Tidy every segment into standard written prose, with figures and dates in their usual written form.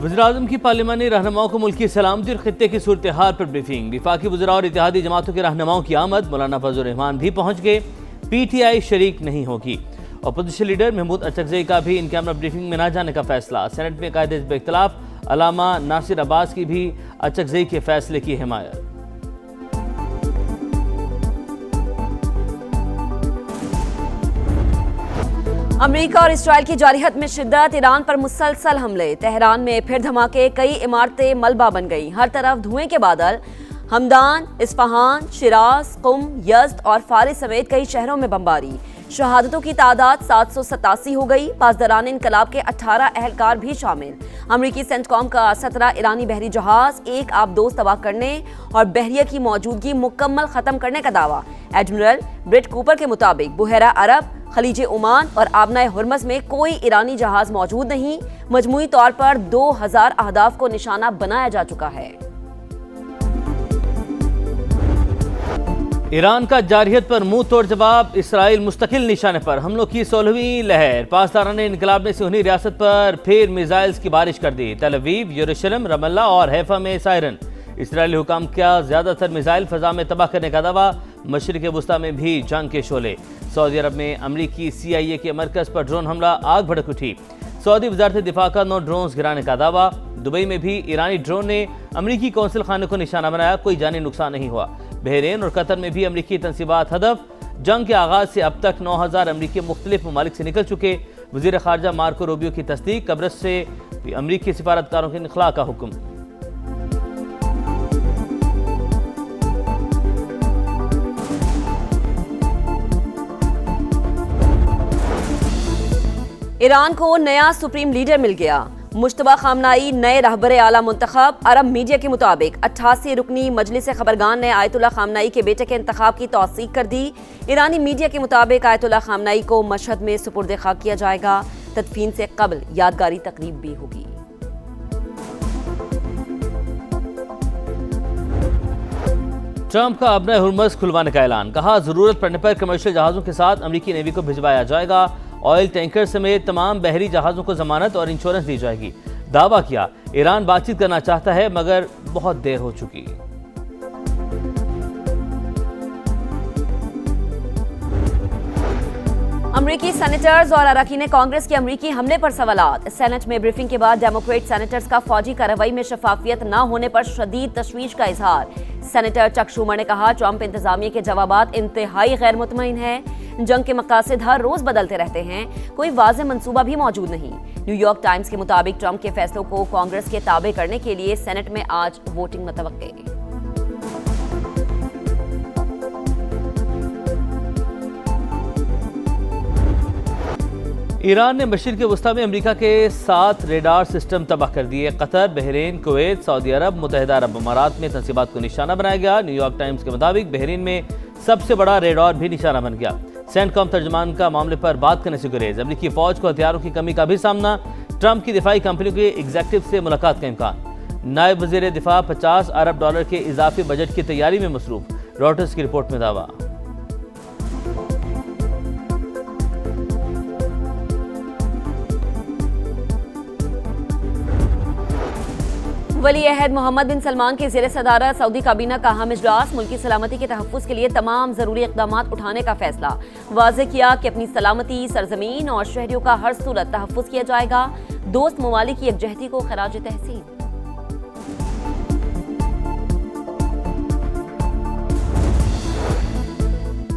वज़ीर-ए-आज़म की पार्लिमानी रहनुमाओं को मुल्क की सलामती और खित्ते की सूरत हाल पर ब्रीफिंग। वफाकी वज़रा और इत्तेहादी जमातों के रहनुमाओं की आमद। मौलाना फजल रहमान भी पहुँच गए। PTI शरीक नहीं होगी। अपोजिशन लीडर महमूद अचकज़ई का भी इन कैमरा ब्रीफिंग में न जाने का फैसला। सेनेट में कायदे हिज़्ब इख्तिलाफ। अल्लामा नासिर अब्बास की भी अचकज़ई के फैसले की हिमायत। अमेरिका और इसराइल की जारहियत में शिद्दत। ईरान पर मुसलसल हमले। तेहरान में फिर धमाके। कई इमारतें मलबा बन गई। हर तरफ धुएं के बादल। हमदान, इस्फहान, शिराज, कुम, यज़्द और फारिस समेत कई शहरों में बमबारी। शहादतों की तादाद 787 हो गई। पासदारान इनकलाब के 18 अहलकार भी शामिल। अमरीकी सेंटकॉम का 17 ईरानी बहरी जहाज एक आबदोज तबाह करने और बहरिया की मौजूदगी मुकम्मल खत्म करने का दावा। एडमिरल ब्रिट कूपर के मुताबिक बुहरा अरब, खलीज ओमान और आबनाए हुर्मस में कोई ईरानी जहाज मौजूद नहीं। मजमूई तौर पर 2000 अहदाफ को निशाना बनाया जा चुका है। ईरान का जारहियत पर मुंह तोड़ जवाब। इसराइल मुस्तकिल निशाने पर। हमलों की 16वीं लहर। पासदारान इनकलाब ने सियोनी रियासत पर फिर मिसाइल्स की बारिश कर दी। तल अवीव, यरूशलेम, रमल्ला और हैफा में सायरन। इसराइली हुकाम का ज्यादातर मिसाइल फजा में तबाह करने का दावा। मशरिक़ वुस्ता में भी जंग के शोले। सऊदी अरब में अमरीकी CIA के मरकज पर ड्रोन हमला। आग भड़क उठी। सऊदी वजारत दिफा का 9 ड्रोन गिराने का दावा। दुबई में भी ईरानी ड्रोन ने अमरीकी कौंसिल खाने को निशाना बनाया। कोई जानी नुकसान नहीं हुआ। बहरीन और कतर में भी अमरीकी तनसीबात हदफ। जंग के आगाज से अब तक 9000 अमरीकी मुख्तलिफ ममालिक से निकल चुके। वज़ीर ख़ारजा मार्को रूबियो की तस्दीक। कब्रस से अमरीकी सिफारतकारों के इखला का हुक्म। ईरान को नया सुप्रीम लीडर मिल गया। मुश्तबा खामनाई नए रहबरे आला मुंतखब। अरब मीडिया के मुताबिक 88 रुकनी मजलिस खबरगान ने आयतुल्ला खामनाई के बेटे के इंतखाब की तौसीक कर दी। ईरानी मीडिया के मुताबिक आयतुल्ला खामनाई को मशहद में सुपुर्द खाक किया जाएगा। तदफीन से कबल यादगारी तकरीब भी होगी। ट्रंप का अपना हुर्मस खुलवाने का ऐलान। कहा जरूरत पड़ने पर कमर्शियल जहाजों के साथ अमरीकी नेवी को भिजवाया जाएगा। ऑयल टैंकर समेत तमाम बहरी जहाजों को जमानत और इंश्योरेंस दी जाएगी। दावा किया ईरान बातचीत करना चाहता है मगर बहुत देर हो चुकी। अमरीकी सेनेटर्स और अरकान कांग्रेस के अमरीकी हमले पर सवालात। सेनेट में ब्रीफिंग के बाद डेमोक्रेट सेनेटर्स का फौजी कार्रवाई में शफाफियत न होने पर शदीद तशवीश का इजहार। सेनेटर चक शूमर ने कहा ट्रंप इंतजामिया के जवाबात इंतहाई गैर मुतमईन है। जंग के मकासद हर रोज बदलते रहते हैं। कोई वाज़ेह मंसूबा भी मौजूद नहीं। न्यूयॉर्क टाइम्स के मुताबिक ट्रंप के फैसलों को कांग्रेस के ताबे करने के लिए सेनेट में आज वोटिंग मुतवक्के। ईरान ने मशरिक़ वुस्ता में अमेरिका के 7 रेडार सिस्टम तबाह कर दिए। कतर, बहरीन, कुवैत, सऊदी अरब, मुत्तहिदा अरब अमारात में तनसीबात को निशाना बनाया गया। न्यूयॉर्क टाइम्स के मुताबिक बहरीन में सबसे बड़ा रेडार भी निशाना बन गया। सेंटकॉम तर्जमान का मामले पर बात करने से गुरेज। अमरीकी फौज को हथियारों की कमी का भी सामना। ट्रंप की दिफाई कंपनियों के एग्जीक्यूटिव से मुलाकात का इम्कान। नायब वज़ीर दिफा $50 अरब के इजाफी बजट की तैयारी में मसरूफ। रॉयटर्स की रिपोर्ट में दावा। वली अहद मोहम्मद बिन सलमान के ज़ेर सदारत सऊदी काबीना का अहम इजलास। मुल्की सलामती के तहफ़्फ़ुज़ के लिए तमाम ज़रूरी इक़दाम उठाने का फैसला। वाज़ेह किया कि अपनी सलामती, सरजमीन और शहरियों का हर सूरत तहफ़्फ़ुज़ किया जाएगा। दोस्त ममालिक की यकजहती को खराज तहसीन।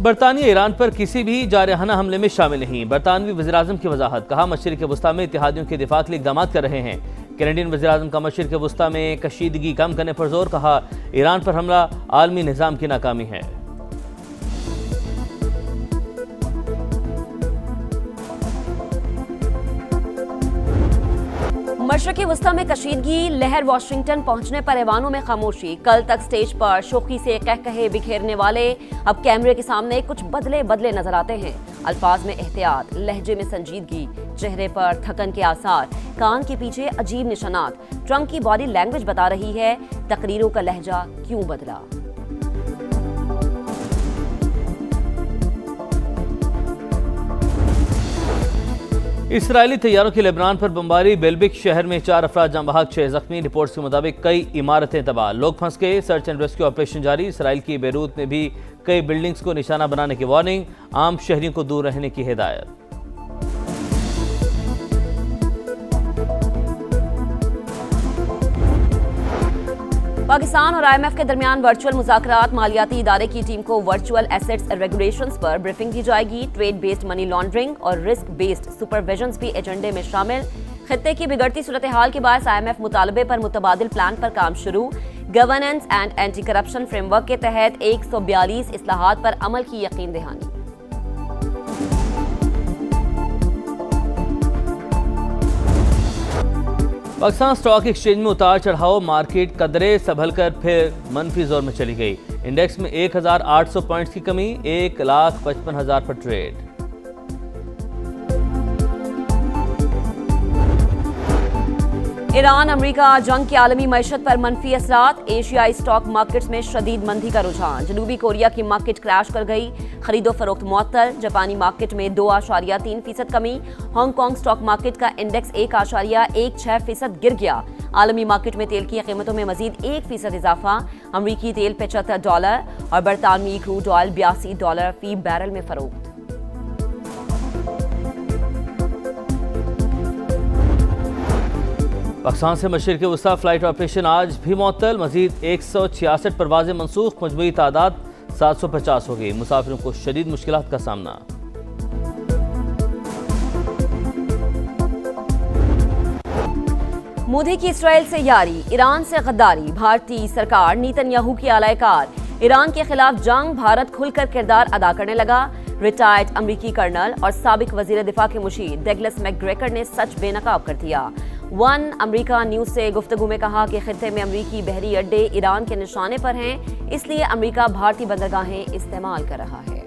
बरतानिया ईरान पर किसी भी जारहाना हमले में शामिल नहीं। बरतानवी वज़ीर-ए-आज़म की वजाहत। कहा मशरिक़ वुस्ता में इत्तेहादियों के दिफा के लिए इक़दाम कर रहे हैं। कैनेडियन वज़ीर-ए-आज़म का मशरिक़ वुस्ता में कशीदगी कम करने पर जोर। कहा ईरान पर हमला आलमी निज़ाम की नाकामी है। मशरिक़ वुस्ता में कशीदगी लहर। वाशिंगटन पहुंचने पर ऐवानों में खामोशी। कल तक स्टेज पर शोखी से कह कहे बिखेरने वाले अब कैमरे के सामने कुछ बदले बदले नजर आते हैं। अल्फाज में एहतियात, लहजे में संजीदगी, चेहरे पर थकन के आसार, कान के पीछे अजीब निशानात। ट्रंप की बॉडी लैंग्वेज बता रही है तकरीरों का लहजा क्यों बदला। इसराइली तैयारों की लेबनान पर बमबारी। बेलबिक शहर में 4 अफराद जाँ बहक, 6 जख्मी। रिपोर्ट्स के मुताबिक कई इमारतें तबाह, लोग फंस गए। सर्च एंड रेस्क्यू ऑपरेशन जारी। इसराइल की बेरूत में भी कई बिल्डिंग्स को निशाना बनाने की वार्निंग, आम शहरियों को दूर रहने की हिदायत। पाकिस्तान और IMF के दरमियान वर्चुअल मुज़ाकरात। मालियाती इदारे की टीम को वर्चुअल एसेट्स रेगुलेशंस पर ब्रीफिंग दी जाएगी। ट्रेड बेस्ड मनी लॉन्ड्रिंग और रिस्क बेस्ड सुपरविजन्स भी एजेंडे में शामिल। खित्ते की बिगड़ती सूरत हाल के बायस IMF मुतालबे पर मुतबादिल प्लान पर काम शुरू। Governance and anti corruption framework के तहत 142 इस्लाहात पर अमल की यकीन दहानी। पाकिस्तान स्टॉक एक्सचेंज में उतार चढ़ाव। मार्केट कदरे संभल कर फिर मनफी जोर में चली गई। इंडेक्स में 1800 पॉइंट्स की कमी, 1,55,000 पर ट्रेड। ईरान अमेरिका जंग की आलमी मईशत पर मनफी असरात। एशियाई स्टॉक मार्केट्स में शदीद मंदी का रुझान। जनूबी कोरिया की मार्केट क्रैश कर गई, खरीदो फरोख्त मुअत्तल। जापानी मार्केट में 2.3% कमी। हांगकांग स्टॉक मार्केट का इंडेक्स 1.16% गिर गया। आलमी मार्केट में तेल की कीमतों में मजीद 1% इजाफा। अमरीकी तेल $75 और बरतानवी क्रूड ऑयल $82 फी बैरल में फरोख्त। पाकिस्तान से मशरिक़ वस्ता फ्लाइट ऑपरेशन आज भी मुअत्तल। मजीद 166 परवाजें मनसूख, मजमूई तादाद 750 हो गई। मुसाफिरों को शदीद मुश्किलात का सामना। मोदी की इसराइल से यारी, ईरान से गद्दारी। भारतीय सरकार नेतन्याहू की आलायकार। ईरान के खिलाफ जंग, भारत खुलकर किरदार अदा करने लगा। रिटायर्ड अमरीकी कर्नल और साबिक वजीर दिफा के मुशीर डगलस मैकग्रेगर ने सच बेनकाब कर दिया। वन अमेरिका न्यूज से गुफ्तगू में कहा कि खित्ते में अमरीकी बहरी अड्डे ईरान के निशाने पर हैं, इसलिए अमरीका भारतीय बंदरगाहें इस्तेमाल कर रहा है।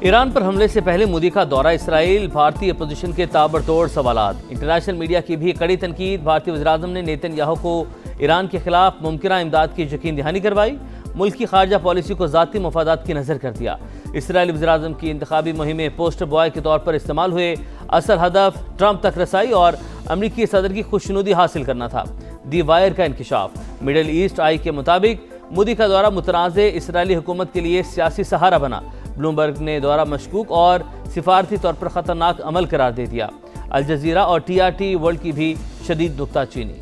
ईरान पर हमले से पहले मोदी का दौरा इसराइल। भारतीय अपोजिशन के ताबड़तोड़ सवालात। इंटरनेशनल मीडिया की भी कड़ी तनकीद। भारतीय वज़ीर-ए-आज़म ने नेतन्याहू को ईरान के खिलाफ मुमकिना इमदाद की यकीन दहानी करवाई। मुल्क की खारजा पॉलिसी को ज़ाती मफादात की नज़र कर दिया। इसराइली वज़ीर-ए-आज़म की इंतखाबी मुहिम पोस्टर बॉय के तौर पर इस्तेमाल हुए। असल हदफ ट्रंप तक रसाई और अमरीकी सदर की खुशनुदी हासिल करना था। दी वायर का इंकिशाफ। मिडल ईस्ट आई के मुताबिक मोदी का दौरा मुतनाज़े इसराइली हुकूमत के लिए सियासी सहारा बना। ब्लूमबर्ग ने दौरा मशकूक और सिफारती तौर पर ख़तरनाक अमल करार दे दिया। अल जज़ीरा और TRT वर्ल्ड की भी शदीद नुक्ताचीनी।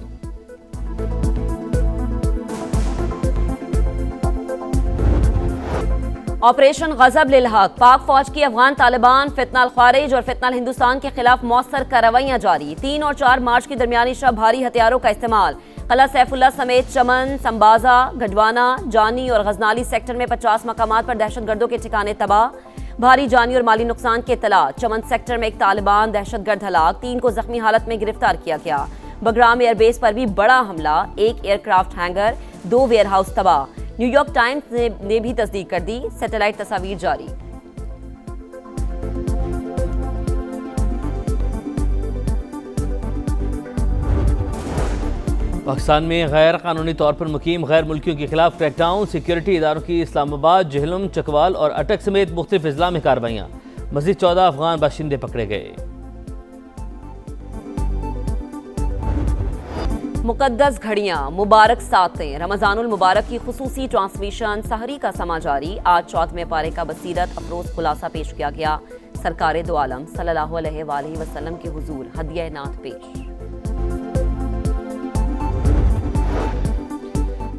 ऑपरेशन गजब लिल हक। पाक फौज की अफगान तालिबान, फितनाल ख्वारिज और फितनाल हिंदुस्तान के खिलाफ मौसर कार्रवाइयां जारी। 3 और 4 मार्च की दरमियानी शब भारी हथियारों का इस्तेमाल। कला सैफुल्ला समेत चमन, संबाजा, गढ़वाना, जानी और गजनाली सेक्टर में 50 मकामात पर दहशतगर्दों के ठिकाने तबाह। भारी जानी और माली नुकसान के इत्तला। चमन सेक्टर में एक तालिबान दहशतगर्द हलाक, 3 को जख्मी हालत में गिरफ्तार किया गया। बगराम एयरबेस पर भी बड़ा हमला, 1 एयरक्राफ्ट हैंगर, 2 वेयरहाउस तबाह। न्यूयॉर्क टाइम्स ने भी तस्दीक कर दी। सैटेलाइट तस्वीर जारी। पाकिस्तान में गैर कानूनी तौर पर मुकीम गैर मुल्कियों के खिलाफ क्रैकडाउन। सिक्योरिटी इदारों की इस्लामाबाद, जहलम, चकवाल और अटक समेत मुख्तलिफ अजला में कार्रवाइयाँ। मज़ीद 14 अफगान बाशिंदे पकड़े गए। मुकद्दस घड़ियां, मुबारक सातें। रमज़ानुल मुबारक की खुसूसी ट्रांसमिशन सहरी का समा जारी। आज चौथवें पारे का बसीरत अफरोज खुलासा पेश किया गया। सरकार दो आलम सल्लल्लाहु अलैहि वसल्लम के हुजूर हदिया नात पेश।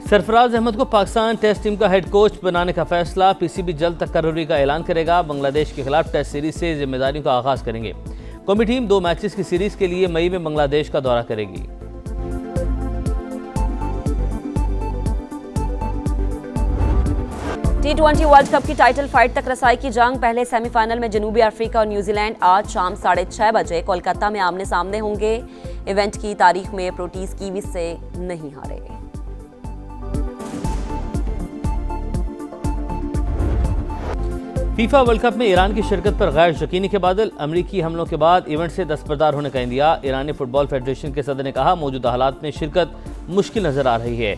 सरफराज अहमद को पाकिस्तान टेस्ट टीम का हेड कोच बनाने का फैसला। PCB जल्द तकर्रुरी का ऐलान करेगा। बांग्लादेश के खिलाफ टेस्ट सीरीज से जिम्मेदारियों का आगाज करेंगे। कौमी टीम 2 मैचेस की सीरीज के लिए मई में बांग्लादेश का दौरा करेगी। T20 वर्ल्ड कप की टाइटल फाइट तक रसाई की जंग। पहले सेमीफाइनल में जनूबी अफ्रीका और न्यूजीलैंड आज शाम 6:30 बजे कोलकाता में आमने सामने होंगे। इवेंट की तारीख में प्रोटीज कीवीज से नहीं हारे। फीफा वर्ल्ड कप में ईरान की शिरकत पर गैर यकीनी के बादल। अमरीकी हमलों के बाद इवेंट से दस्तबरदार होने का इंदिया। ईरानी फुटबॉल फेडरेशन के सदर ने कहा, मौजूदा हालात में शिरकत मुश्किल नजर आ रही है।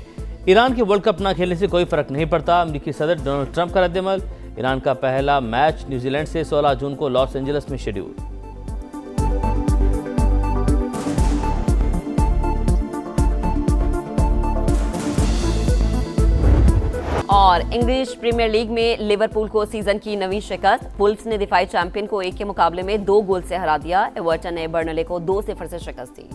ईरान के वर्ल्ड कप ना खेलने से कोई फर्क नहीं पड़ता, अमेरिकी सदर डोनाल्ड ट्रंप का रद्दअमल। ईरान का पहला मैच न्यूजीलैंड से 16 जून को लॉस एंजल्स में शेड्यूल। और इंग्लिश प्रीमियर लीग में लिवरपूल को सीजन की नवी शिकस्त। वुल्व्स ने दिफाई चैंपियन को 1 के मुकाबले में 2 गोल से हरा दिया। एवर्टन ने बर्नले को 2-0 से शिकस्त दी।